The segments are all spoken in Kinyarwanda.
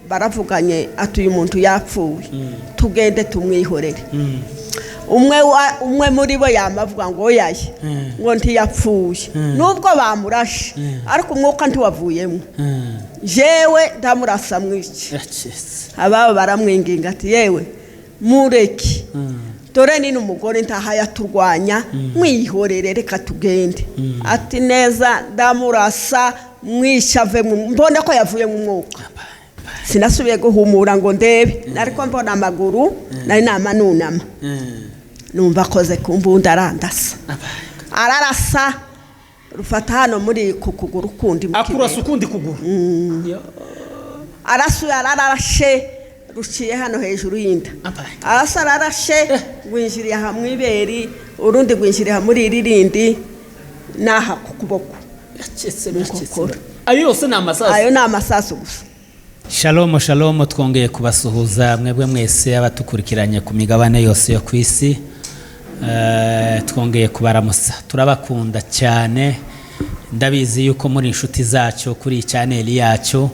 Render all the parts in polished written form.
baravuganye ati uyu muntu yapfuye tugende tumwihorere umwe muri bo yamavuga ngo yaye ngo ntiyapfuye nubwo bamurashe ariko umwuka ntiwavuyemo jewe ndamurasa mwiki ababo baramwinginga ati yewe mureki dore ni n'umugore ntaha yaturwanya mwihorere reka tugende ati neza ndamurasa mwishave mbona ko yavuye mu mwuka sinasubiye guhumura ngo ndebe ariko mbona amaguru nari namanunama numva akoze ku mbunda arandasa ararasa rufata hano muri ku kuguru kundi akurasa ukundi kuguru ararashe ruciye hano hejuru y'inda ararashe gwinjiriye hamwe iberi urundi gwinjiriye muri iririndi naha ku kuboko ayo yose ni amasasu ayo ni amasasu gusa. Shalom twongeye kubasuhuza mwebwe mwese abatukurikiranye ku migabane yose yo ku isi. Twongeye kubaramusa turabakunda cyane ndabizi yuko muri inshuti zacu kuri channel yacu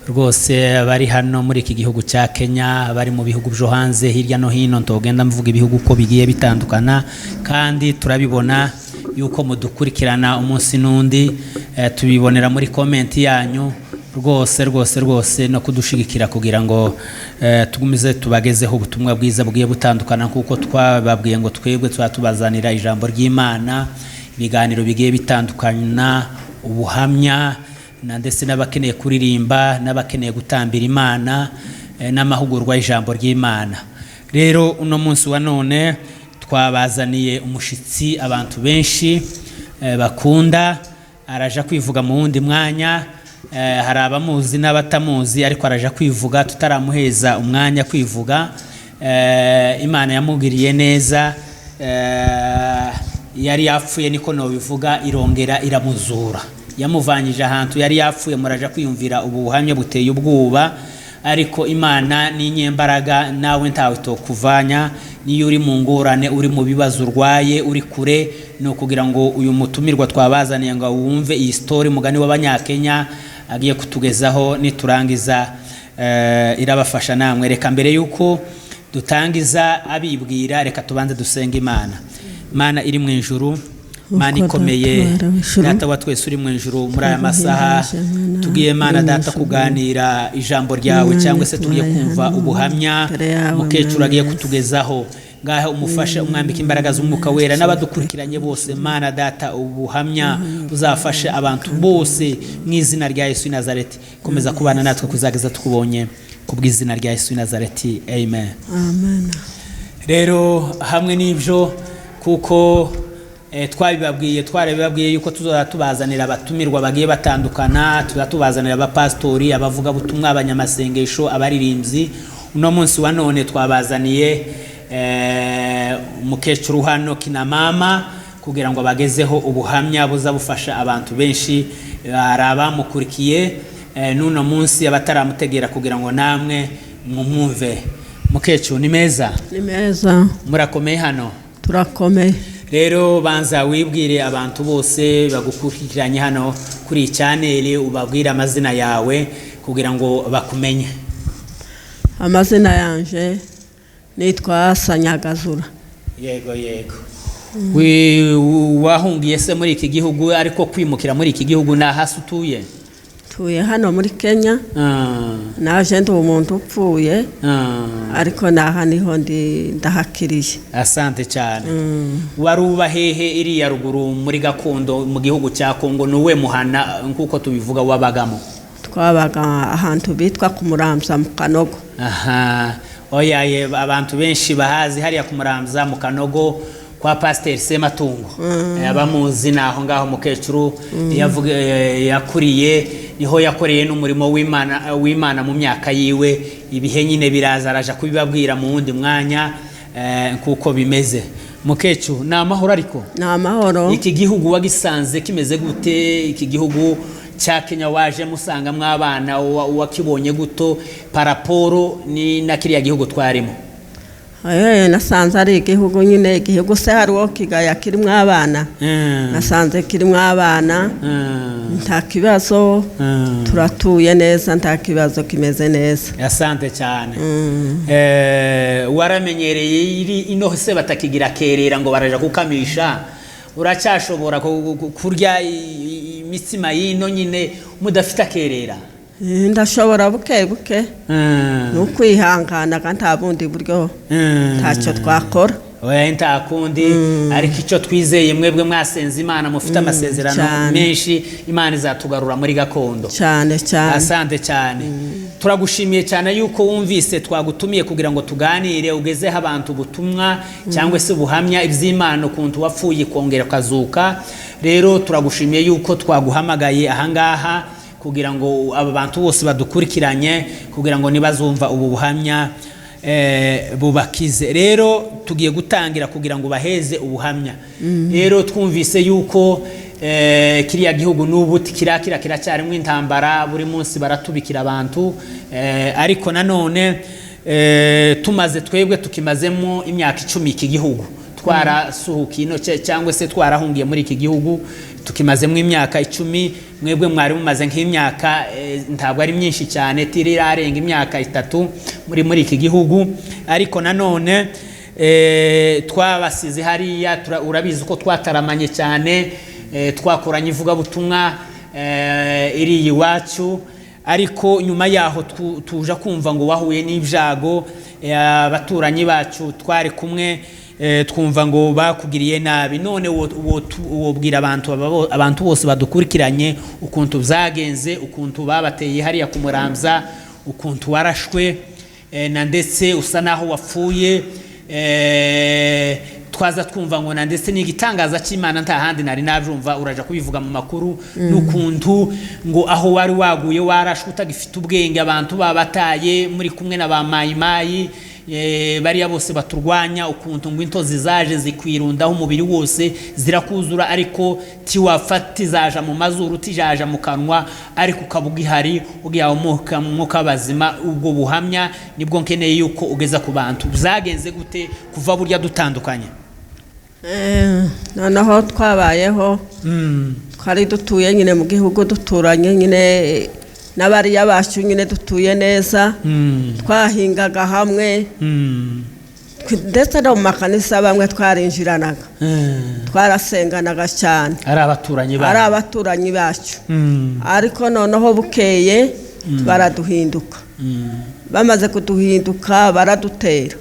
rwose bari hano muri iki gihugu cya Kenya bari mu bihugu byo hanze hirya no hino ntogenda mvuga ibihugu ko bigiye bitandukana kandi turabibona yuko mudukurikirana umunsi nundi tubibonera muri comment yanyu rwose no kudushigikira kugira ngo tugumize tubagezeho ubutumwa bwiza bugiye butandukana kuko twababwiye ngo twebwe tubazanira ijambo ry'Imana ibiganiro bigiye bitandukana ubuhamya ndetse n'abakeneye kuririmba n'abakeneye gutambira Imana n'amahugurwa y'ijambo ry'Imana. Rero uno munsi wa none twabazaniye umushitsi abantu benshi bakunda araja kwivuga mu wundi mwanya hari abamuzi n'abatamuzi ariko araja kwivuga tutaramuheza umwanya kwivuga. Imana yamugiriye neza yari yapfuye niko no bivuga irongera iramuzura yamuvanyije ahantu yari yapfuye muraja kwiyumvira ubuhamya buteye ubwoba ariko Imana ni nyembaraga nawe ntawe tokuvanya niyo uri mu ngorane uri mu bibazo urwaye uri kure no kugira ngo uyu mutumirwa twabazaniye ngo wumve iyi story mugani w'abanyakenya agiye kutugezaho niturangiza irabafasha namwe. Reka mbere yuko dutangiza abibwira reka tubanze dusenga Imana iri mu ijuru Mana ikomeye data wa twese uri mu ijuru muri aya masaha tugiye Mana data kuganira ijambo ryawe cyangwa se tugiye kumva ubuhamya mukecuru agiye kutugezaho ngaho umufasha umwambika imbaraga z'umwuka wera n'abadukurikiranye bose Mana data ubuhamya uzafasha abantu bose mu izina rya Yesu w'i Nazareti komeza kubana natwe kuzageza tukubonye kubw'izina rya Yesu w'i Nazareti amen. Rero hamwe n'ibyo kuko twarabibabwiye yuko tuzatubazanira abatumirwa bagiye batandukana tuzatubazanira abapastori abavuga butumwa abanyamasengesho abaririmbyi. Uno munsi wa none twabazaniye umukecuru hano kina mama kugira ngo bagezeho ubuhamya buza bufasha abantu benshi arabamukurikiye n'uno munsi abataramutegera kugira ngo namwe mumwumve. Mukecuru ni meza murakomeye hano turakomeye. Rero banza wibwire abantu bose bagukurikiranye hano kuri channel ubabwira amazina yawe kugira ngo bakumenye. Amazina yanje nitwa Sanyagazura. Yego wahungiye se muri iki gihugu ariko kwimukira muri iki gihugu nahasutuye tuye hano muri Kenya naje ndi umuntu upfuye ariko naha niho ndahakiriye. Asante cyane. Wari uba hehe iriya ruguru muri gakondo mu gihugu cya Kongo nuwe muhana nkuko tubivuga wabagamo? Twabaga ahantu bitwa ku Muramza mu Kanogo. Oyaye abantu benshi bahazi hariya ku Muramza mu Kanogo kwa Pasteur Sematungo abamuzi naho ngaho mukecuru yavuga yakuriye niho yakoreye n'umurimo w'Imana mu myaka yiwe ibihe nyine biraza araja kubibabwira mu wundi mwanya kuko bimeze. Mukecuru na mahoro ariko na mahoro. Iki gihugu wagisanze kimeze gute? Iki gihugu cya Kenya waje musanga mwabana wakibonye guto paraporo ni na kiriya gihugu twarimo? nasanze ari igihugu nyine igihugu se hari uwo kigaya kirimo abana nasanze kirimo abana nta kibazo turatuye neza nta kibazo kimeze neza. Asante cyane. Waramenyereye ino se batakigira kerera ngo baraja gukamisha uracyashobora kurya imitsima y'ino nyine mudafite kerera? Ndashobora buke buke n'ukwihangana kandi nta bundi buryo ntacyo twakora. Oya nta kundi ariko icyo twizeye mwebwe mwasenze Imana mufite amasezerano menshi Imana izatugarura muri gakondo cyane cyane. Asante cyane. Turagushimiye cyane yuko wumvise twagutumiye kugira ngo tuganire ugezeho abantu ubutumwa cyangwa se ubuhamya iby'Imana ukuntu wapfuye kongera kazuka. Rero turagushimiye yuko twaguhamagaye ahangaha kugira ngo aba bantu bose badukurikiranye kugira ngo nibazumva ubu buhamya bubakize. Rero tugiye gutangira kugira ngo baheze ubuhamya. Rero twumvise yuko kiriya gihugu n'ubu kiracyarimo intambara buri munsi baratubikira abantu ariko nanone tumaze twebwe tukimazemo imyaka 10 iki gihugu twarasuhukiye ino cyangwa se twarahungiye muri iki gihugu tukimazemo imyaka 10. Mwebwe mwari mumaze nk'imyaka ntabwo ari myinshi cyane tirirarenga imyaka 3 muri iki gihugu ariko nanone twabasize hariya urabizi ko twataramanye cyane twakoranye ivuga butumwa iri iwacu ariko nyuma yaho tuja kumva ngo wahuye n'ibyago abaturanyi bacu twari kumwe twumva ngo bakugiriye nabi. None wobwira abantu bose badukurikiranye ukuntu byagenze ukuntu babateye hariya ku Muramvya ukuntu warashwe na ndetse usa naho wapfuye twaza twumva ngo na ndetse n'igitangaza cy'Imana nta handi nari nabyumva uraja kubivuga mu makuru n'ukuntu ngo aho wari waguye warashwe utagifite ubwenge abantu babataye muri kumwe na ba mayimayi bariya bose baturwanya ukuntu ngo intozi zaje zikwirundaho umubiri wose zirakuzura ariko tiwafati zaja mu mazuru tijaja mu kanwa ariko ukabugihari ugiyaho mwuka bazima. Ubwo buhamya nibwo nkeneye yuko ugeza ku bantu byagenze gute kuva burya dutandukanye. Noneho twabayeho twari dutuye nyine mu gihugu duturanye nyine n'abariya bacu nyine dutuye neza twahingaga hamwe ndetse no mu makanisa bamwe twarinjiranaga twarasenganaga cyane ari abaturanyi bacu ariko noneho bukeye baraduhinduka bamaze kuduhinduka baradutera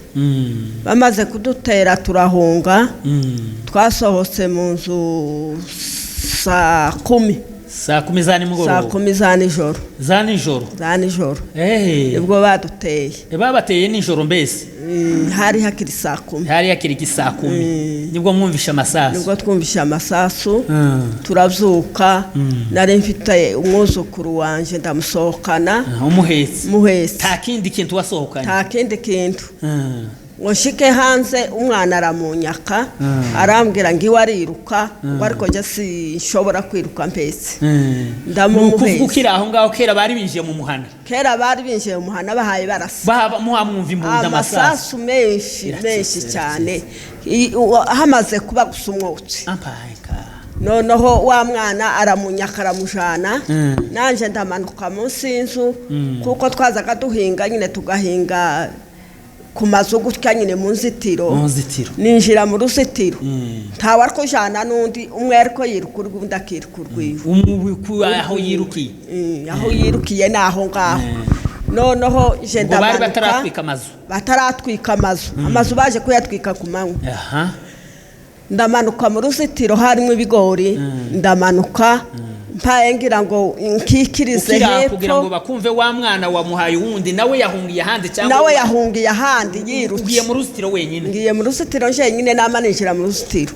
bamaze kudutera turahunga twasohotse mu nzu saa 10 za nimugoroba saa 10 za nijoro ubwo baduteye babateye nijoro mbese hari hakiri saa 10 nibwo mwumvisha amasasu nibwo twumvisha amasasu turavyuka nari mfite umwuzukuru wanje ndamusohokana umuhetse nta kindi kintu wasohokanye Ngoshike hanze umwana aramunyaka arambwira ngo iwariruka ngo ariko nje sinshobora kwiruka mpese ndamumuhetse ukira aho ngaho kera bari binjiye mu muhana bahaye barasa muhamwumva imbunda amasasu menshi cyane hamaze kuba gusumwotse noneho wa mwana aramunyaka aramujana nanje ndamanuka munsi y'inzu kuko twazaga duhinga nyine tugahinga ku mazu gutya nyine mu nzitiro ninjira mu rusitiro ntawe ariko jana n'undi umwe ariko yiruka undi akiruka urwiwe aho yirukiye naho ngaho noneho je ndamanuka bataratwika amazu baje kuyatwika ku manywa ndamanuka mu rusitiro harimo ibigori ndamanuka mpaye ngira ngo nkikirize hepfo kugira ngo bakumve wa mwana wamuhaye wundi nawe yahungiye ahandi cyangwa nawe yahungiye ahandi yirutse ugiye mu rusitiro wenyine ngiye mu rusitiro jenyine namanishira mu rusitiro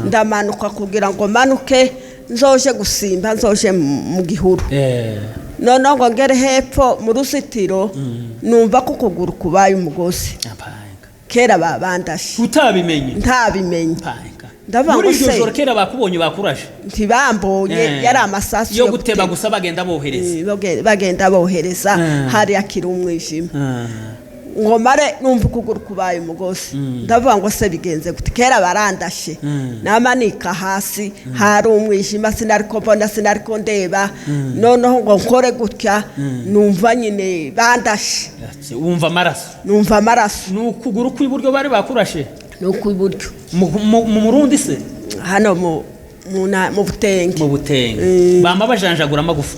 ndamanuka kugira ngo manuke nzoje gusimba nzoje mu gihuru none ngo ngere hepfo mu rusitiro numva ko kuguru kubaye umugozi kera babandashe ntabimenye muri iryo joro kera bakubonye bakuraje ntibambonye yari amasasu yo guteba gusa bagenda bohereza hari akiri umwijima ngo mare numva ukuguru kubaye umugozi ndavuga ngo se bigenze gute kera barandashe namanika hasi hari umwijima sinariko mbona sinariko ndeba noneho ngo nkore gutya numva nyine bandashe wumva amaraso numva amaraso n'ukuguru kw'iburyo bari bakurashe n'ukw'iburyo mu Murundi se hano mu Butenge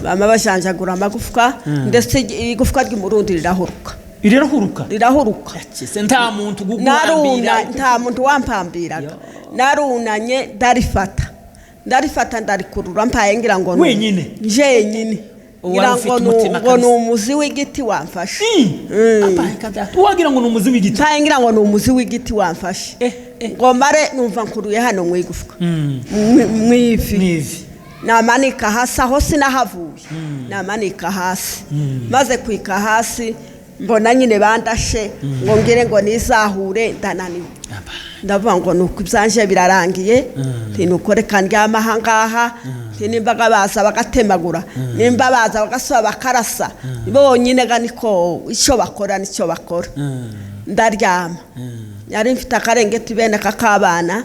bama bajanjagura amagufwa ndetse igufwa ry'umurundi rirahuruka nta muntu gugurambira nta muntu wampambiraga narunanye ndarifata ndarikurura mpaye ngira ngo wenyine jenyine ngira ngo ni umuzi w'igiti wamfashe wagira ngo ni umuzi w'igiti mpaye ngira ngo ni umuzi w'igiti wamfashe ngo mare numva nkuruye hano mwigufwa mwivi namanika hasi aho sinahavuye namanika hasi maze kwika hasi mbona nyine bandashe ngo ngire ngo nizahure ndananiwe ndavuga ngo nuko ibyanje birarangiye nuko reka ndyama aha ngaha nimbaga baza bagatemagura nimba baza bagasaba bakarasa bonyine ga niko icyo bakora ndaryama yari mfite akarengeti bene kakabana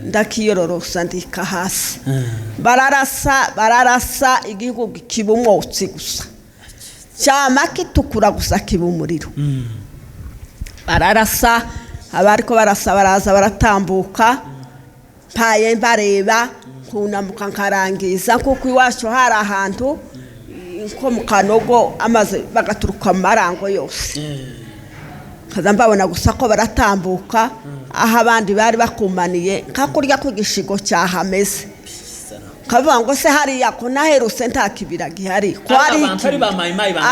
ndakiyororosa ndika hasi bararasa igihugu kiba umwotsi gusa cyama kitukura gusa kiba umuriro bararasa abariko barasa baraza baratambuka mpaye bareba kunamuka nkarangiza kuko iwacu hari ahantu nko mu Kanogo amaze bagaturuka mu marango yose kaza mbabona gusa ko baratambuka aho abandi bari bakumaniye kakurya kwigishigo cyahameze kavuga ngo se hariya ko naheruse nta kibira gihari ko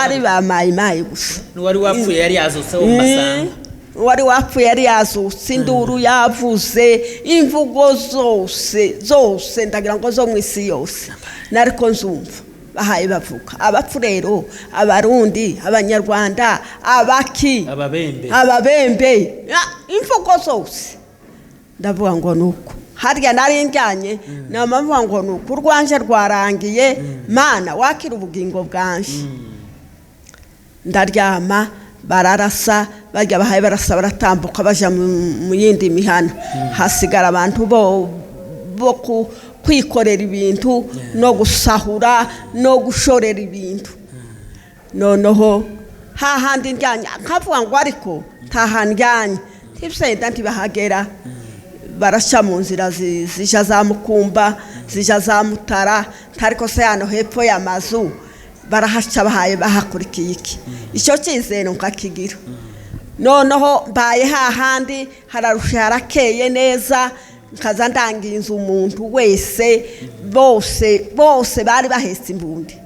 ari ba mayimayi gusa wari wapfuye yari yazutse mu masanga wari wapfuye yari yazutse induru yavuze imvugo zose ndagira ngo zo mu isi yose nariko nzumva bahaye bavuga abapfu rero abarundi abanyarwanda ababembe imvugo zose ndavuga ngo nuko harya nari njyanye namavuga ngo nuko urwanje rwarangiye mana wakira ubugingo bwanje ndaryama bararasa bajya bahaye barasa baratambuka baja mu yindi mihana hasigara abantu bo kwikorera ibintu no gusahura no gushorera ibintu noneho hahandi njyanye nkavuga ngo ariko tahanjyanye ntibisenda ntibahagera barasha mu nzira zija za Mukumba zija za Mutara ntariko se hano hepfo y'amazu barahaca bahaye bahakurikiye iki icyo cyizero nkakigira noneho mbaye hahandi hararusha harakeye neza nkaza ndanginza umuntu wese bose bari bahetse imbundi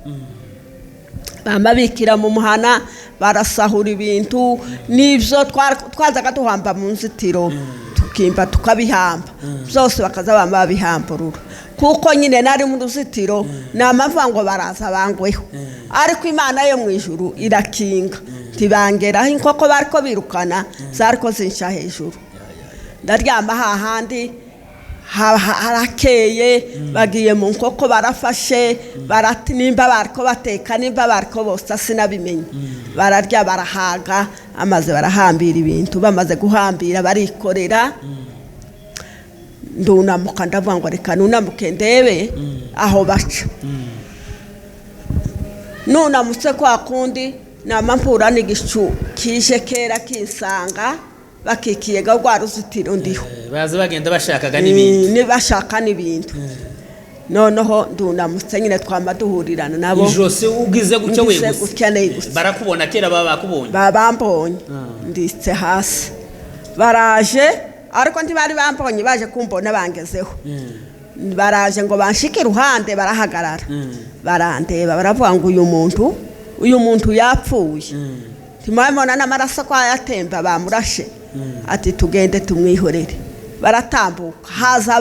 bamabikira mu muhana barasahura ibintu nivyo twazaga tuhamba mu nzitiro tukimba tukabihamba byose bakaza bamba bihamburura kuko nyine nari mu ruzitiro namavuga ngo baraza bangweho ariko Imana yo mu ijuru irakinga tibangeraho inkoko bariko birukana zariko zinsha hejuru ndaryama hahandi harakeye bagiye mu nkoko barafashe nimba bariko bateka nimba bariko bosa sinabimenye bararya barahaga amaze barahambira ibintu bamaze guhambira barikorera ndunamuka ndavuga ngo reka nunamuke ndebe aho baca nunamutse kwa kundi namampura n'igicu kije kera kinsanga bakikiye gwa ruzitiro ndiho baza bagenda bashakaga n'ibindi nibashaka n'ibindi noneho ndunamutse nyine twamaduhurirana nabo ijose ugize gucyo weguse barakubona kera bakubonye babambonye nditse hasi baraje ariko ntibari bambonye baje kumbona bangezeho baraje ngo banshike iruhande barahagarara barandeba baravuga ngo uyu muntu yapfuye timabona n'amaraso kwa yatemba bamurashe ati tugende tumwihorere baratambuka haza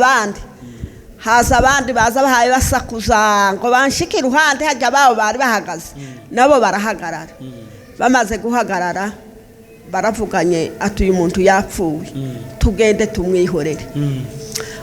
abandi baza bahaye basakuza ngo banshike iruhande hajya babo bari bahagaze nabo barahagarara bamaze guhagarara baravuganye ati uyu muntu yapfuye tugende tumwihorere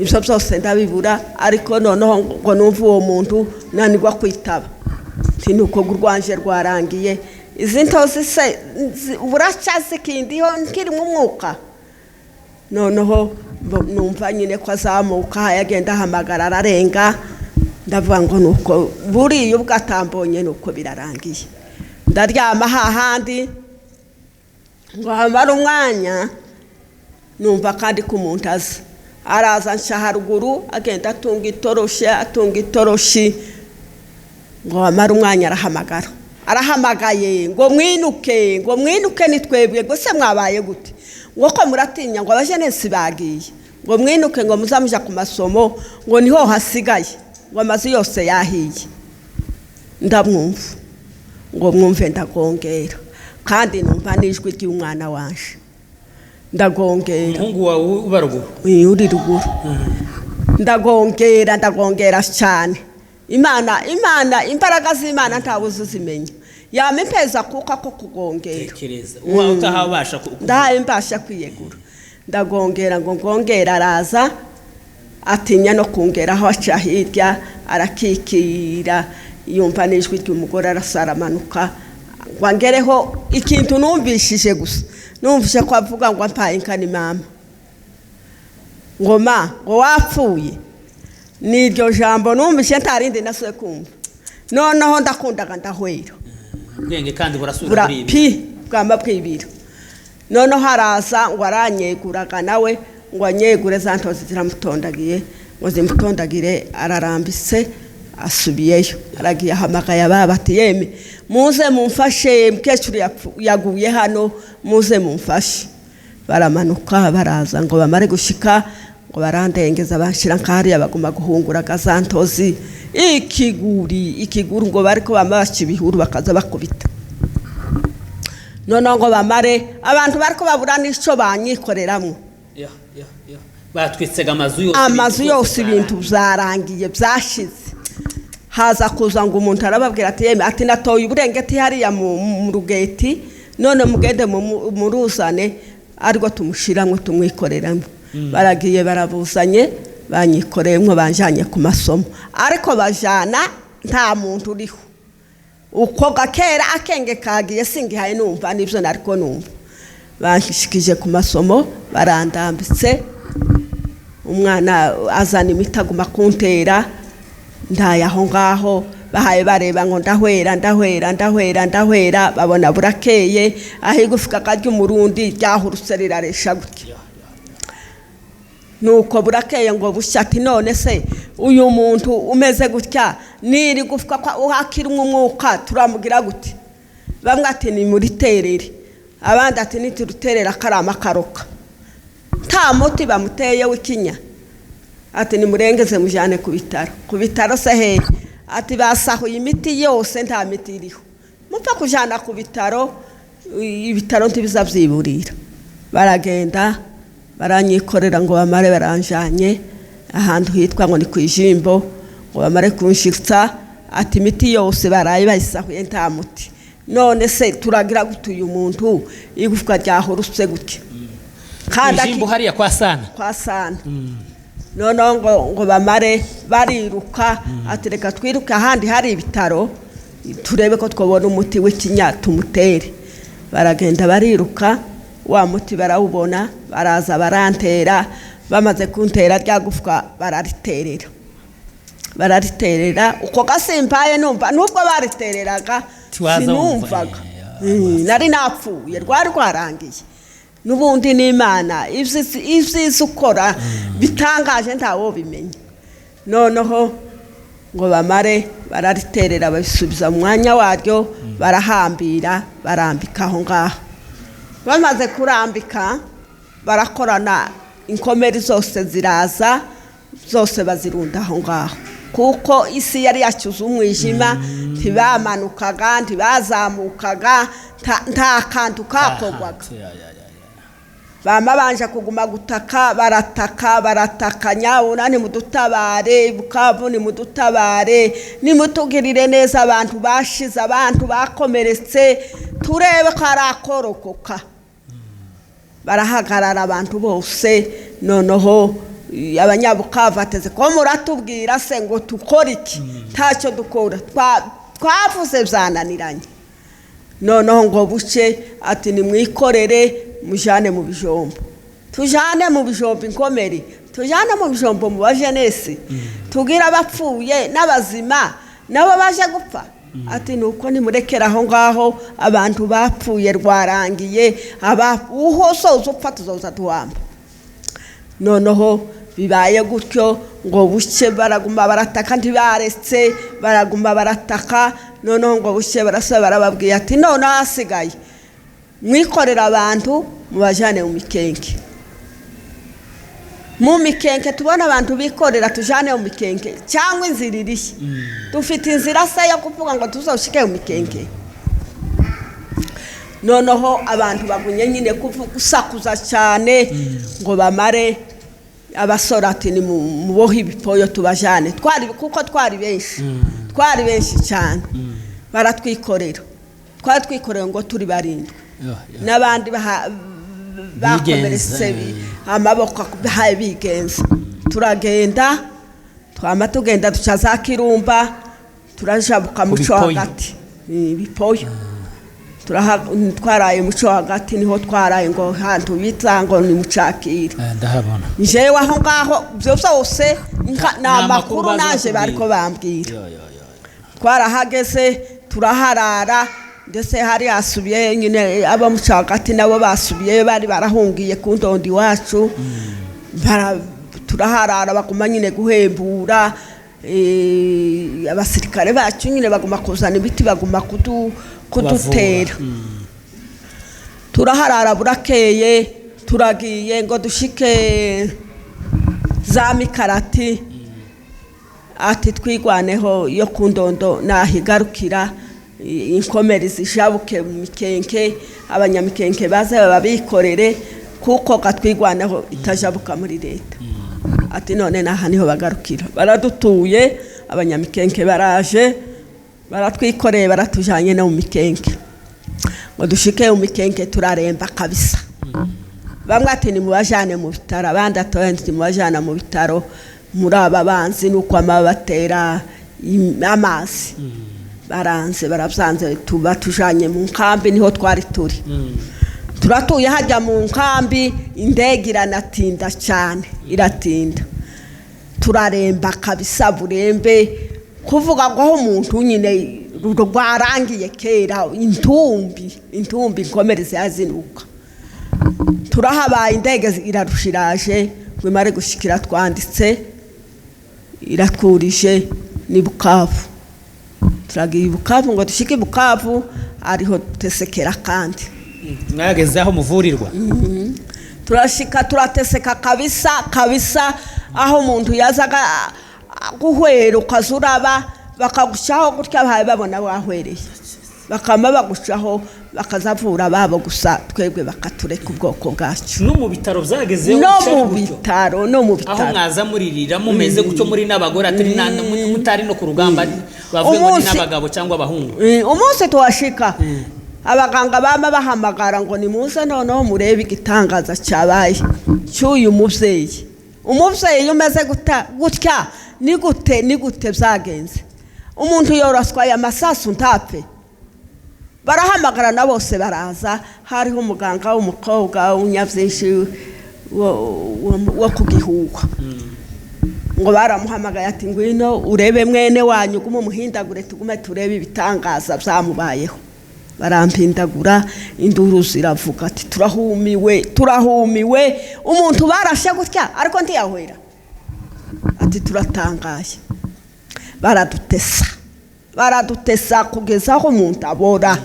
ibyo byose ndabibura ariko noneho ngo numva uwo muntu nanirwa kwitaba nuko urwanje rwarangiye izi ntozi se buracyazi kindiho nkiri mu mwuka noneho numva nyine ko azamuka yagenda ahamagara ararenga ndavuga ngo nuko buriya ubwo atambonye nuko birarangiye ndaryama hahandi ngo hamara umwanya numva kandi ko umuntu aza araza nshya haruguru agenda atunga itoroshi ngo hamara umwanya arahamagaye ngo mwinuke nitwebwe gusa mwabaye gute ngo ko muratinya ngo abajenesi bagiye ngo mwinuke ngo muzamuja ku masomo ngo niho hasigaye ngo amazi yose yahiye ndamwumva ngo mwumve ndagongera kandi numva n'ijwi ry'umwana wanje ndagongera umuhungu wawe uba ruguru uri ruguru ndagongera cyane imana imbaraga z'Imana ntabuze zimenya yamempeza kuko ko kugongera ndahaye mbasha kwiyegura ndagongera ngo ngongera araza atinya no kungera aho aca hirya arakikira yumva n'ijwi ry'umugore arasaramanuka ngo ngereho ikintu numvishije gusa numvise ko avuga ngo ampaye inkani mama ngo wapfuye niryo jambo numvise ntarindi nasuye kumva noneho ndakundaga ndahwera ubwenge kandi burasubira kuri ibi bwamba bw'ibiro noneho haraza ngo aranyeguraga nawe ngo anyegure za ntozi ziramutondagiye ngo zimutondagire ararambise asubiyeyo aragiye ahamagaye ababa ati yeme muze mumfashe mukecuru yaguye hano muze mumfashe baramanuka baraza ngo bamare gushika ngo barandengeza bashira nkari abaguma guhunguraga za ntozi ikiguru ngo bariko bamabaca ibihuru bakaza bakubita noneho ngo bamare abantu bariko babura n'ico banyikoreramwo batwitsega amazu yose ibintu byarangiye byashize haza kuza ngo umuntu arababwira ati yeme ati natoye uburengeti hariya mu rugeti none mugende muruzane ariko tumushiramwe tumwikoreramo baragiye barabuzanye banyikoreyemo banjanye ku masomo ariko bajana nta muntu uriho uko gakera akenge kagiye singihaye numva nibyo nariko numva banshikije ku masomo barandambitse umwana azana imitaguma kuntera ndayaho ngaho bahaye bareba ngo ndahwera babona burakeye ahigufika karyo umurundi ryahurutse riraresha gutya nuko burakeye ngo bushati none se uyu muntu umeze gutya niri gufika kwa uhakira umwuka turamugira gute bamwe ati ni muri terere abandi ati ni turuterera karama karoka nta muti bamuteye w'ikinya ati ni murengeze mujane ku bitaro se he ati basahuye imiti yose nta miti iriho mupfa kujana ku bitaro ibitaro ntibizavyiburira baragenda baranyikorera ngo bamare baranjanye ahantu hitwa ngo ni kwijimbo ngo bamare kunshitsa ati imiti yose baraye bayisahuye nta muti none se turagira gutuye umuntu igufwa ryahurutse gutya kandi kwijimbo hariya kwa sana noneho ngo bamare bariruka ati reka twiruka ahandi hari ibitaro turebe ko twabona umuti w'ikinya tumutere baragenda bariruka wa muti barawubona baraza barantera bamaze kuntera ryagufwa barariterera uko gasimbaye numva nubwo baritereraga sinumvaga nari napfuye rwari rwarangiye nubundi n'Imana ivyiza ukora bitangaje ntawo bimenya noneho ngo bamare barariterera babisubiza mu mwanya waryo barahambira barambika aho ngaho bamaze kurambika barakorana inkomeri zose ziraza zose bazirunda aho ngaho kuko isi yari yacuze umwijima ntibamanukaga ntibazamukaga nta kantu kakogwaga bama banje kuguma gutaka baratakanya unani mudutabare Bukavu ni mudutabare ni mutugirire neza abantu bashize abantu bakomeretse turebe ko arakorokoka barahagarara abantu bose noneho abanyabukavu ateze ko muratubwira se ngo tukore iki ntacyo dukora twavuze byananiranye noneho ngo buce ati nimwikorere mujane mu bijombo tujane mu bijombo inkomeri tujane mu bijombo mu bajenesi tugira abapfuye n'abazima nabo baje gupfa ati nuko nimurekera aho ngaho abantu bapfuye rwarangiye uho soza upfa tuzoza duhamba noneho bibaye gutyo ngo buke baraguma barataka ntibaretse baraguma barataka noneho ngo buke barasaba barababwiye ati none hasigaye mwikorera abantu mubajane mu mikenke tubona abantu bikorera tujane mu mikenke cyangwa inzira irihe dufite inzira se yo kuvuga ngo tuzoshike mu mikenke noneho abantu bagunye nyine gusakuza cyane ngo bamare abasora ati ni muboho ibipoyo tubajane kuko twari benshi cyane baratwikorera ngo turi barindwi n'abandi bakomeretse amaboko bigenza turagenda tugenda duca za Kirumba turajabuka muco hagati ibipoyo twaraye muco hagati niho twaraye ngo hantu bita ngo ni mucakira ndahabona jewe aho ngaho byose n'amakuru naje bariko bambwira twarahageze turaharara ndetse hari asubiye nyine aba muco hagati nabo basubiye bari barahungiye ku ndondi wacu turaharara baguma nyine guhembura abasirikare bacu nyine baguma kuzana ibiti baguma kudutera turaharara burakeye turagiye ngo dushike za Mikarati ati twigwaneho yo ku ndondo nahigarukira inkomeri zishabuke mu mikenke abanyamikenke baze babikorere kuko gatwigwaneho itajabuka muri leta ati none naha niho bagarukira baradutuye abanyamikenke baraje baratwikoreye baratujanye no mu mikenke ngo dushike mu mikenke turaremba kabisa bamwe ati ni mubajane mu bitaro abandi ati mubajana mu bitaro muri aba banzi nuko amabatera amazi baranze barabyanze tuba tujanye mu nkambi niho twari turi turatuye hajya mu nkambi indege iranatinda cyane iratinda turaremba kabisa burembe kuvuga ngo aho umuntu nyine rwarangiye kera intumbi inkomereze yazinuka turahabaye indege irarushiraje gwimare gushikira twanditse iratwurije ni Bukavu turagiye Bukavu ngo dushike Bukavu ariho tesekera kandi mwageze aho muvurirwa turashika turateseka kabisa aho umuntu yazaga guhwera ukazuraba bakagushaho gutya bahaye babona wahwereye bakama bagushaho bakazavura babo gusa twebwe bakatureka ubwoko bwacu no mu bitaro byageze no mu bitaro aho mwaza muririra mumeze gucyo muri n'abagore atari mutari no ku rugamba bavuye muri n'abagabo cyangwa abahungu umunsi twashika abaganga bama bahamagara ngo nimuze noneho murebe igitangaza cyabaye cy'uyu muvyeyi umeze gutya ni gute byagenze umuntu yoraswa ya masasu ntapfe barahamagara na bose baraza hariho umuganga w'umukobwa w'unyavyinshi wo kugihuwa ngo baramuhamagaye ati ngwino urebe mwene wanyu gumu muhindagure tugume turebe ibitangaza byamubayeho barampindagura induru ziravuga ati turahumiwe umuntu barashe gutya ariko ntiyahwera ati turatangaye baradutesa kugeza aho umuntu abora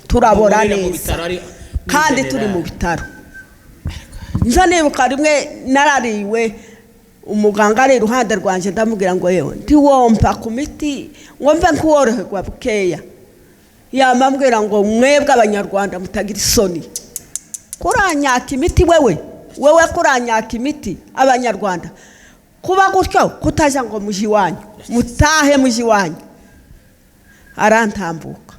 turabora neza kandi turi mu bitaro nza nibuka rimwe narariwe umuganga ari iruhande rwanje ndamubwira ngo yewe ndiwompa ku miti ngo mve nkuworoherwa bukeya yamambwira ngo mwebwe abanyarwanda mutagira isoni kuranyaka imiti wewe kuranyaka imiti abanyarwanda kuba gutyo kutaja ngo muji wanyu mutahe muji wanyu arantambuka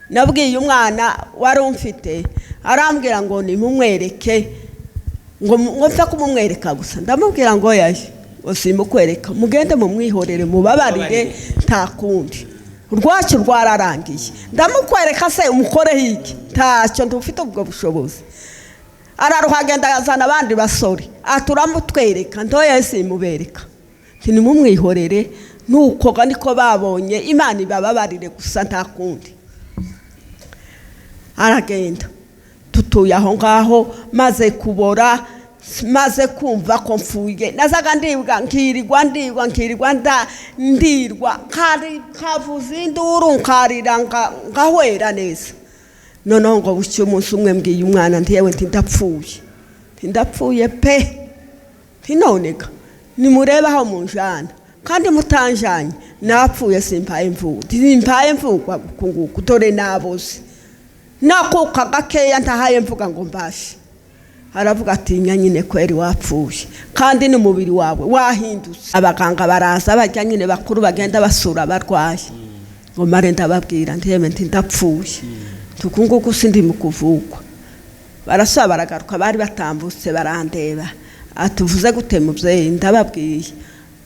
nabwiye umwana wari umfite arambwira ngo nimumwereke ngo mfe kumumwereka gusa ndamubwira ngo yaje simukwereka mugende mu mwihorere mubabarire nta kundi urwacu rwararangiye ndamukwereka se umukore hiki ntacyo ndufite ubwo bushobozi araruhagenda yazana abandi basore aturamutwereka ntoya simubereka ntimumwihorere nuko niko babonye Imana ibababarire gusa nta kundi aragenda tutuye aho ngaho maze kubora maze kumva ko mfuye nazaga ndibwa nkirirwa ndirwa kavuza induru nkarira ngahwera neza noneho ngo bucye umunsi umwe mbwiye umwana ntiyewe ndapfuye pe ntinoneka nimureba aho munjana kandi mutanjanye napfuye simpaye mvugwa kunguku dore naboze nakuka gakeya ntahaye mvuga ngo mbashe aravuga ati nyine kweri wapfuye kandi n'umubiri wawe wahindutse abaganga baraza bajya nyine bakuru bagenda basura abarwayi ngo mare ndababwira ndiyeme ndapfuye tukunguku sindi mukuvugwa barasaba baragaruka bari batambutse barandeba atuvuze gute muvyeyi ndababwiye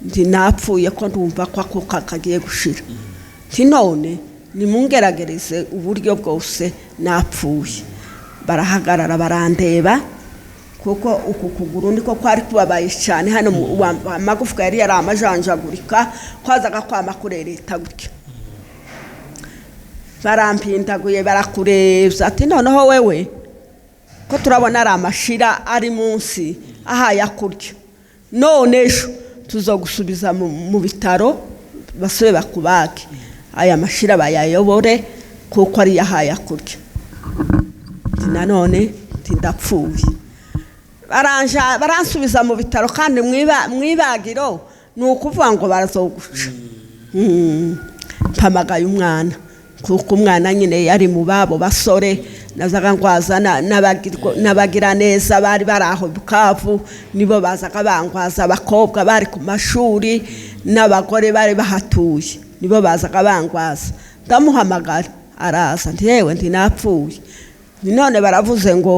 ndi napfuye ko ndumva ko ako kagiye gushira none nimungeragereze uburyo bwose napfuye barahagarara barandeba kuko uku kuguru niko kwari kubabaye cyane hano amagufwa yari yaramajanjagurika kwazaga kwama kurereta gutyo barampindaguye barakurebya ati noneho wewe ko turabona ari amashira ari munsi aha yakurya none ejo tuzogusubiza mu bitaro basube bakubage aya mashira bayayobore kuko ari yahaya kurya nanone ndapfuye baransubiza mu bitaro kandi mwibagiro nukuvuga ngo barazoguca mpamagaye umwana kuko umwana nyine yari mu babo basore nazaga ngwazana nabagira neza bari baraho Bukavu nibo bazaga bangwaza abakobwa bari ku mashuri n'abagore bari bahatuye nibo bazaga bangwaza ndamuhamagara araza ntiyewe ndinapfuye none baravuze ngo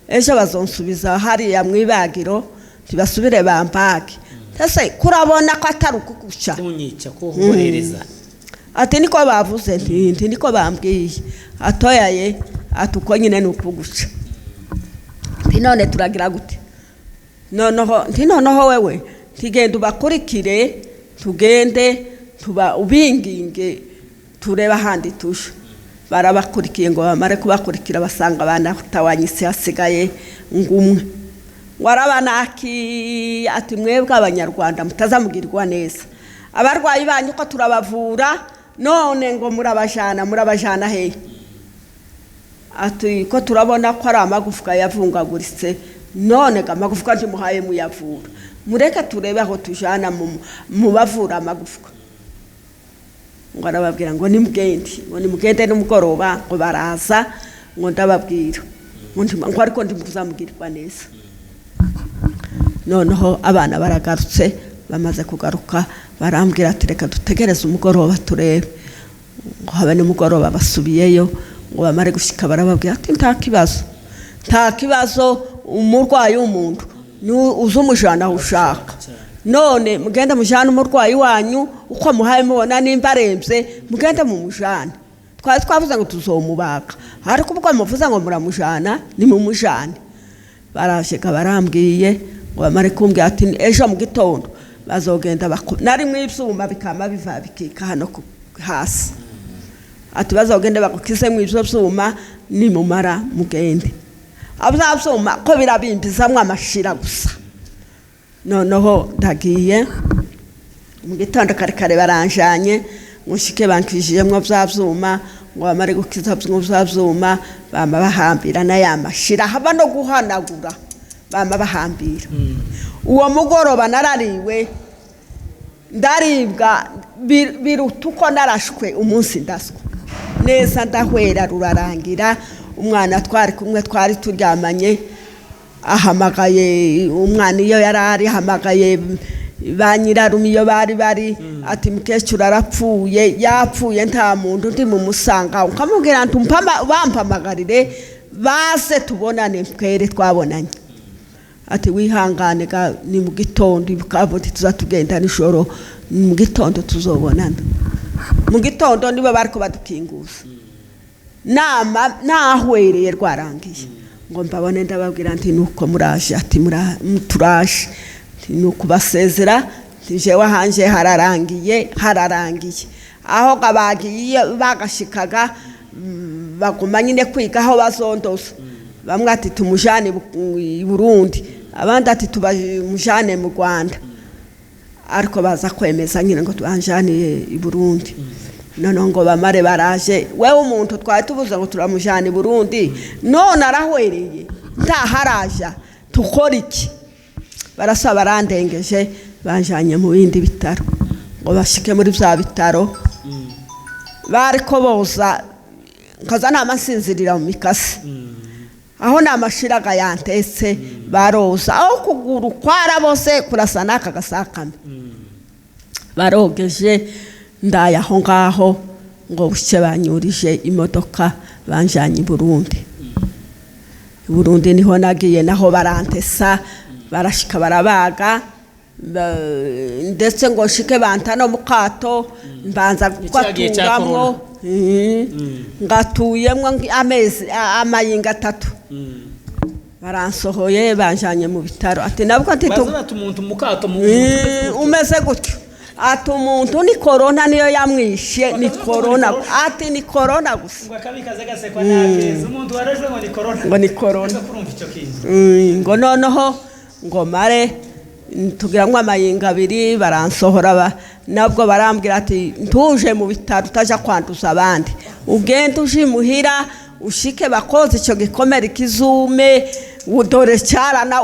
ejo bazonsubiza hariya mwibagiro tibasubire bambage ese kurabona ko atari ukuguca kunyica ko horereza ati niko bavuze nti niko bambwiye atoyaye atuko nyine nukuguca none turagira gute noneho wewe tigenda ubakurikire tugende tuba ubinginge tureba handi tusha barabakurikiye ngo bamare kubakurikira basanga abana tawanyise hasigaye ngumwe warabanaki ati mwebwe abanyarwanda mutazamugirwa neza abarwayi banyu ko turabavura none ngo murabajana he ati ko turabona ko ari amagufwa yavungaguritse none amagufwa ntimuhaye muyavura mureke turebe aho tujana mu bavura amagufwa ngo arababwira ngo nimugende n'umugoroba ngo baraza ngo ndababwira ngo ariko ndimuzamugirwa neza noneho abana baragarutse bamaze kugaruka barambwira ati reka dutegereze umugoroba turebe ngo habe n'umugoroba basubiyeyo ngo bamare gushika barababwira ati nta kibazo umurwayi w'umuntu uza umujana aho ushaka none mugende mujana umurwayi wanyu uko muhaye mubona nimba aremvye mugende mu mujana twavuze ngo tuzomubaga ariko ubwo muvuze ngo muramujana ni mu mujane barashika barambwiye ngo bamare kumbwira ati ejo mu gitondo bazogenda nari mw'ivyuma bikama biva bikika hano hasi ati bazogende bagukize mw'ivyo vyuma ni mumara mugende abavyuma ko birabimbizamwe amashira gusa noneho ndagiye mu gitondo kare baranjanye mushike bankijiyemwo vyavyuma ngo bamare gukiza vyavyuma bama bahambira na yamashira haba no guhanagura bama bahambira uwo mugoroba narariwe ndaribwa birutuko narashwe umunsi ndaswa neza ndahwera rurarangira umwana twari kumwe twari turyamanye ahamagaye umwana iyo yarari hamagaye banyirarume iyo bari ati mukecuru arapfuye yapfuye nta muntu ndi mu musanga ukamubwira nti bampamagarire base tubonane twere twabonanye ati wihangane ga ni mu gitondo ibukavuti tuzatugenda nijoro mu gitondo tuzobonana mu gitondo nibo bariko badukinguza nama nahwereye rwarangiye ngo mbabone ndababwira nti nuko muraje ati turaje nuko basezera jewe hanje hararangiye aho gabagiye bagashikaga baguma nyine kwiga aho bazondoza bamwe ati tumujane i Burundi abandi ati tubamujane mu Rwanda ariko baza kwemeza nyine ngo tubanjane i Burundi none ngo bamare baraje wewe umuntu twari tubuza ngo turamujane i Burundi none arahwereye ndaharaja tukora iki barasaba barandengeje banjanye mu bindi bitaro ngo bashike muri bya bitaro bariko boza nkaza namasinzirira mu mikasi aho namashiraga yantese baroza aho kuguru kwara bose kurasa naka gasakame barogeje ndaya aho ngaho ngo bucye banyurije imodoka banjanye i Burundi niho nagiye naho barantesa barashika barabaga ndetse ngo shike bantano mukato mbanza gutungamo ngatuyemwe amezi amayinga 3 baransohoye banjanye mu bitaro ati nabwo ati umuntu mukato umeze gutyo ati umuntu ni corona niyo yamwishe ni corona ati ni corona gusa ngo akabikaze gasekwa nageze umuntu warajwe ngo ni corona kurumva icyo kintu ngo noneho ngo mare tugiramwe amayinga 2 baransohora nabwo barambwira ati ntuje mu bitaro utaja kwanduza abandi ugende uje muhira ushike bakoze icyo gikomere kizume udore cyarana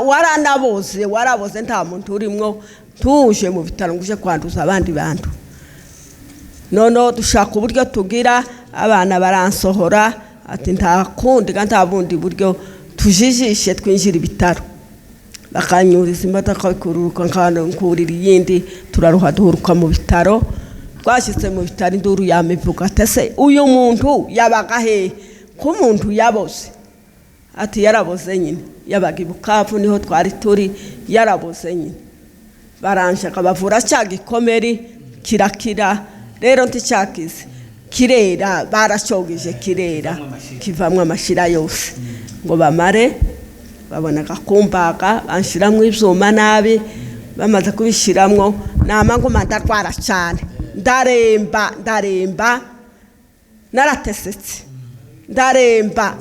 waraboze nta muntu urimwo tuje mu bitaro nguje kwanduza abandi bantu none dushaka uburyo tugira abana baransohora ati nta kundi kandi abundi buryo tujijishe twinjira ibitaro bakanyuriza imodoka kururuka nkurira iyindi turaruha duhuruka mu bitaro twashitse mu bitaro induru yamivuga atese uyu muntu yabaga he ko umuntu yaboze ati yaraboze nyine yabaga ibukavu niho twari turi yaraboze nyine baranshaka bavura cya gikomeri kirakira rero nticyakize kirera baracyogeje kirera kivamwe amashira yose ngo bamare babonaga kumbaga anshiramwe ivyuma nabi bamaze kubishiramwo namangoma ndarwara cyane ndaremba naratesetse ndaremba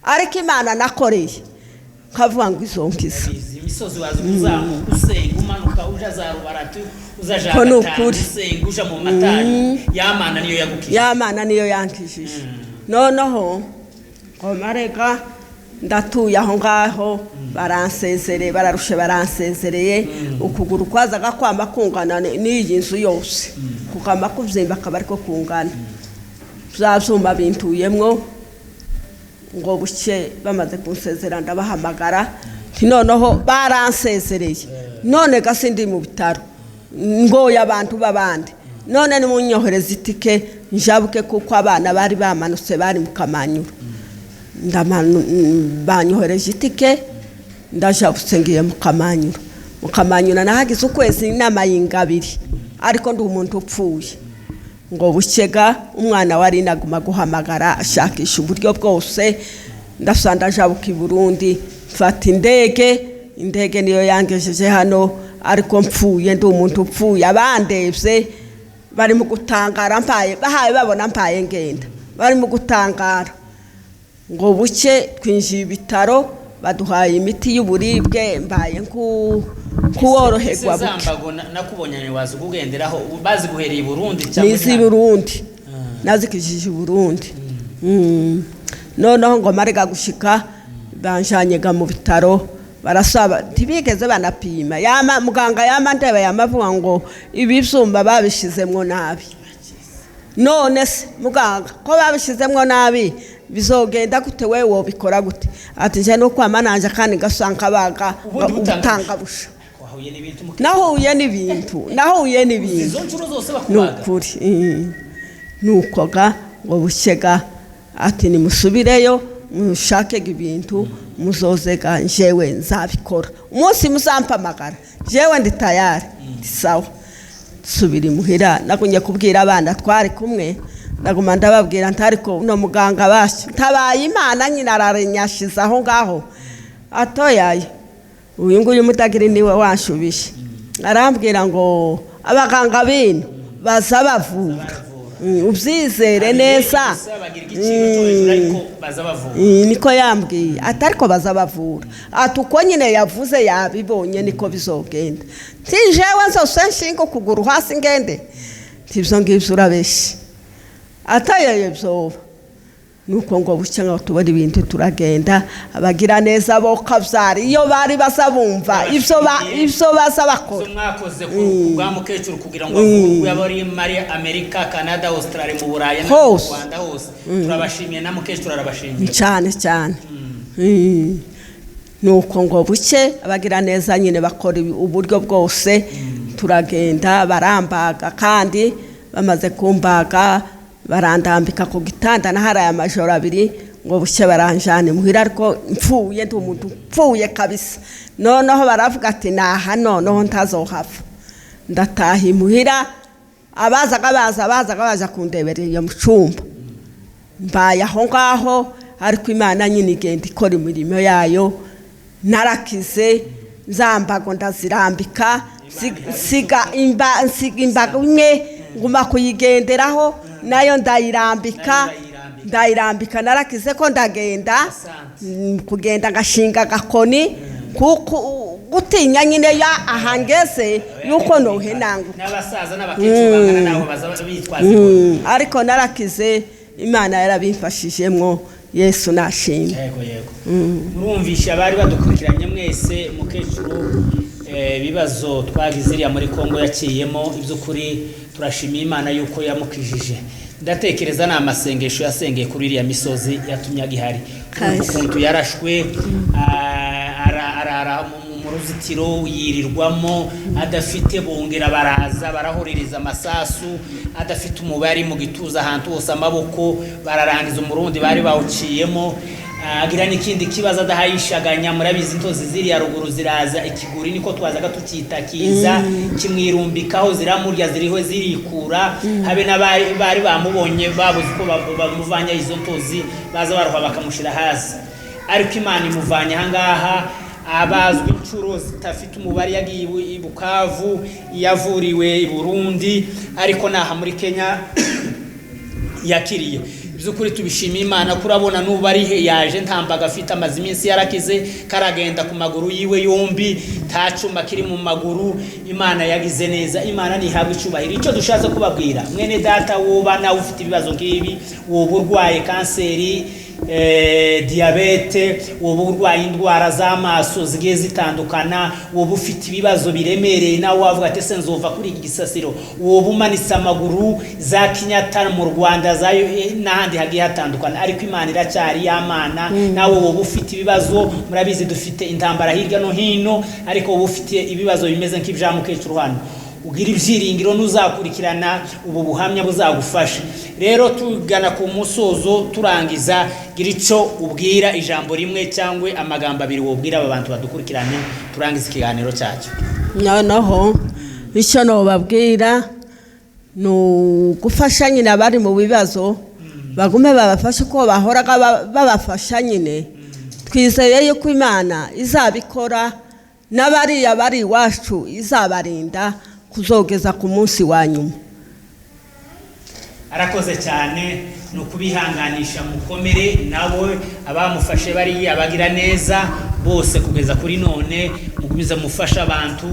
ariko Imana nakoreye kavuga ngo izonkiza imisozi wazi kuzamuka usenga umanuka uja za rubaratu uzaja usenga uja mu matari Yamana niyo yankishije noneho komareka ndatuye aho ngaho baransezereye bararushe baransezereye ukuguru kwazaga kwamba kungana n'iyi nzu yose kukamba kuvyimba kabariko kungana byazuma bintuyemwo ngo bucye bamaze kunsezera ndabahamagara noneho baransezereye none gasindi mu bitaro ngoya abantu babandi none ni munyohereza itike njabuke kuko abana bari bamanutse bari mu Kamanyura banyohereje itike ndajabutse ngiye mu Kamanyura nahagize ukwezi n'amayinga 2 ariko ndi umuntu upfuye ngo bucega umwana wari naguma guhamagara ashakisha uburyo bwose ndasanda jabuka i Burundi mfata indege niyo yangejeje hano ariko mpfuye ndi umuntu upfuye abandevye bari mu gutangara mpaye bahaye babona mpaye ngenda bari mu gutangara ngo buke twinjiye ibitaro baduhaye imiti y'uburibwe mbaye kuworoherwa buke nakubonye wazi kugenderaho bazi guhereye i Burundi cyangwa nizi Burundi nazikijije Burundi noneho ngo marega gushika banjanyega mu bitaro barasaba tibigeze banapima muganga ndeba yamavuga ngo ibivyumba babishizemwo nabi none se muganga ko babishizemwo nabi bizogenda gute wewe wobikora gute ati je no kwamananje kandi gasanka baga ubutanga busha nahuye n'ibintu izo ncuro zose bakubaga nukuri nukoga ngo bushega ati ni musubireyo mushake ibintu muzozega jewe nzabikora umunsi muzampamagara jewe ndi tayari sawa subira imuhira nakunye kubwira abana twari kumwe naguma ndababwira ntariko no muganga basho tabaye Imana nyina ararenyashiza aho ngaho atoyaye uyu nguyu mutagiri niwe wanshubishe arambwira ngo abaganga bino bazabavura ubyizere neza niko yambwiye atariko bazabavura atuko nyine yavuze yabibonye niko bizogenda ntijewe nzose nshinga kuguru hasi ngende tivyo ngivyo urabeshe atayaye byoba nuko ngo bucanga tubari ibintu turagenda abagira neza bo kavyari iyo bari basabumva ivyo basabakora mwakoze kubwa mukecuru kugira ngo avurwe abari muri Amerika Canada Australia mu Buraya no mu Rwanda hose turabashimiye na mukecuru arabashimiye cyane nuko ngo buce abagira neza nyine bakora uburyo bwose turagenda barambaga kandi bamaze kumbaga barandambika ku gitanda naharaye amajoro abiri ngo bushye baranjane muhira ariko mpfuye ndi umuntu mpfuye kabisa noneho baravuga ati naha noneho ntazohava ndataha imuhira abaza kundeberera iyo mucumba mbaye aho ngaho ariko Imana nyine igenda ikora imirimo yayo narakize nzambago ndazirambika siga imbaga imwe nguma kuyigenderaho nayo ndayirambika narakize ko ndagenda kugenda ngashinga gakoni gutinya nyine ya ahangeze yuko nohenangu n'abasaza n'abakecuru bangana nabo bazaba bitwaze ariko narakize Imana yarabimfashijemwo Yesu nashimye yego murumvisha abari badukurikiranye mwese mukecuru bibazo twagiziriya muri Kongo yakiyemo iby'ukuri turashimiye Imana yuko yamukijije ndatekereza na amasengesho yasengeye kuri iriya misozi yatumye agihari ukuntu yarashwe arara mu ruzitiro yirirwamo adafite bongera baraza barahorereza amasasu adafite umubari mu gituza ahantu hose amaboko bararangiza umurundi bari bawuciyemo agira n'ikindi kibazo adahayishaganya murabizi intozi ziriya ruguru ziraza ikiguri niko twazaga tukitakiza kimwirumbikaho ziramurya ziriho zirikura habe n'abari bamubonye babuze ko bamuvanya izo ntozi baza baruha bakamushira hasi ariko Imana imuvanya hangaha abazwe incuro zitafite umubari yagiye i Bukavu yavuriwe i Burundi ariko naha muri Kenya yakiriye byukuri tubishimiye Imana kurabona n'ubari yaje ntambaga afite amazi iminsi yarakize karagenda ku maguru yiwe yombi tacuma kiri mu maguru Imana yagize neza Imana nihabwe icubahiro icyo dushaze kubabwira mwene data woba nawe ufite ibibazo ngibi woburwaye kanseri diabete woburwaye indwara z'amaso zigiye zitandukana wobufite ibibazo biremereye nawe wavuga ati se nzova kuri iki gisasiro wobumanitse amaguru za Kinyata mu Rwanda zayo n'ahandi hagiye hatandukana ariko Imana iracyari y'Amana nawe wobufite ibibazo murabizi dufite intambara hirya no hino ariko wobufite ibibazo bimeze nk'ibya mukecuru hano ugira ibyiringiro nuzakurikirana ubu buhamya buzagufasha rero tugana ku musozo turangiza gira ico ubwira ijambo rimwe cyangwe amagambo abiri wobwira abantu badukurikirane turangiza ikiganiro cyacu noneho icyo no babwira no gufasha nyine abari mu bibazo bagume babafashe ko bahoraga babafasha nyine twizeye yuko Imana izabikora n'abariya bari iwacu izabarinda kuzogeza ku munsi wa nyuma arakoze cyane no kubihanganisha mukomere nawe abamufashe bari abagira neza bose kugeza kuri none mugumiza mufasha abantu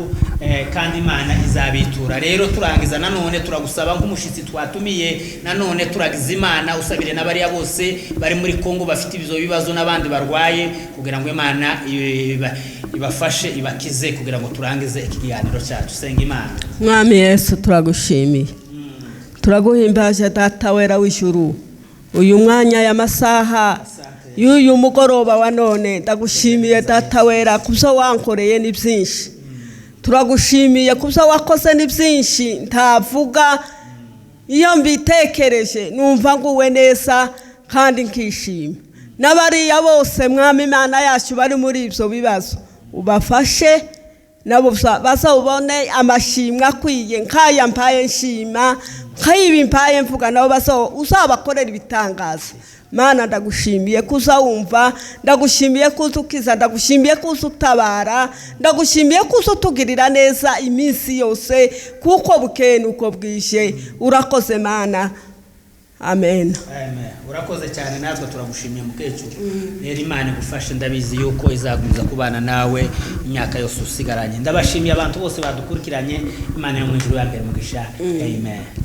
kandi Imana izabitura rero turangiza nanone turagusaba nk'umushitsi twatumiye nanone turagiza Imana usabire n'abari bose bari muri Kongo bafite ibizo bibazo n'abandi barwaye kugira ngo Imana ibafashe ibakize kugira ngo turangize ikiganiro cyacu senga Imana Mwami Yesu turagushimiye turaguhimbaje data wera w'ijuru uyu mwanya y'amasaha y'uyu mugoroba wa none ndagushimiye data wera kubyo wankoreye ni byinshi turagushimiye kubyo wakoze ni byinshi ntavuga iyo mbitekereje numva nguwe neza kandi nkishima n'abariya bose mwami Imana yacu bari muri ibyo bibazo ubafashe nabo bazabone amashimwe akwiye nk'aya mpaye nshima nk'ibi mpaye mvuga nabo uzabakorera ibitangaza Mana ndagushimiye kuzawumva ndagushimiye kuzukiza ndagushimiye kuzutabara ndagushimiye kuzutugirira neza iminsi yose kuko bukeye nuko bwije urakoze Mana amen urakoze cyane natwe turagushimiye mukecuru rero Imana igufashe ndabizi yuko izagumiza kubana nawe imyaka yose usigaranye ndabashimiye abantu bose badukurikiranye Imana yo mu ijuru yambere mugisha amen